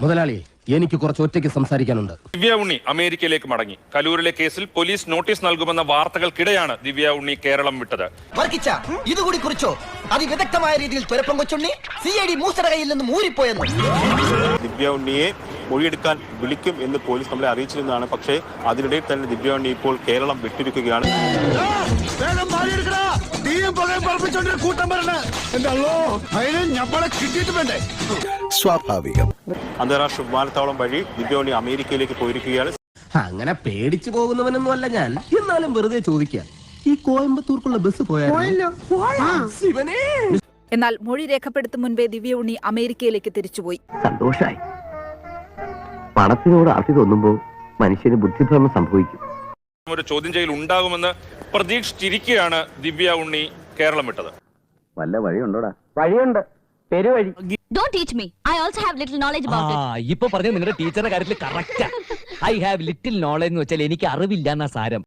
മുതലാളി, എനിക്ക് കുറച്ച് ഒറ്റയ്ക്ക് സംസാരിക്കാനുണ്ട്. ദിവ്യ ഉണ്ണി അമേരിക്കയിലേക്ക് മടങ്ങി. കലൂരിലെ കേസിൽ പോലീസ് നോട്ടീസ് നൽകുമെന്ന വാർത്തകൾക്കിടെയാണ് ദിവ്യ ഉണ്ണി കേരളം വിട്ടത്. ഇതുകൂടി കുറിച്ചോ അതിവിദഗ്ധമായ രീതിയിൽ തുരപ്പം കൊച്ചുണ്ണി CID മൂസയുടെ കയ്യിൽ നിന്ന് മൂരിപ്പോയെന്ന്. ദിവ്യ ഉണ്ണിയെ മൊഴിയെടുക്കാൻ വിളിക്കും എന്ന് പോലീസ് നമ്മളെ അറിയിച്ചിരുന്നതാണ്. പക്ഷേ അതിനിടയിൽ തന്നെ ദിവ്യ ഉണ്ണി ഇപ്പോൾ കേരളം വിട്ടിരിക്കുകയാണ്. സ്വാഭാവികം. അന്താരാഷ്ട്ര വിമാനത്താവളം വഴി ദിവ്യ ഉണ്ണി അമേരിക്കയിലേക്ക് പോയിരിക്കുകയാണ്. അങ്ങനെ പേടിച്ചു പോകുന്നവനൊന്നും അല്ല ഞാൻ. എന്നാലും വെറുതെ ചോദിക്കാം, ഈ കോയമ്പത്തൂർക്കുള്ള ബസ് പോയാലോ? എന്നാൽ മൊഴി രേഖപ്പെടുത്തും മുൻപേ ദിവ്യ ഉണ്ണി അമേരിക്കയിലേക്ക് തിരിച്ചുപോയി. സന്തോഷായി. പണത്തിനോട് ആർത്തി തോന്നുമ്പോൾ മനുഷ്യന് ബുദ്ധിഭ്രമം സംഭവിക്കും. ഒരു ചോദ്യം ചെയ്യൽ ഉണ്ടാകുമെന്ന് പ്രതീക്ഷിച്ചിരിക്കെയാണ് ദിവ്യ ഉണ്ണി കേരളം വിട്ടത്. വല്ല വഴിയുണ്ടോടാ? വഴിയുണ്ട്, പെരുവഴി. Don't teach me. I also have little knowledge about it. ഇപ്പൊ പറഞ്ഞ നിങ്ങളുടെ ടീച്ചറുടെ കാര്യത്തിൽ correct. I have little knowledge എന്ന് വെച്ചാൽ എനിക്ക് അറിവില്ല എന്നാ സാരം.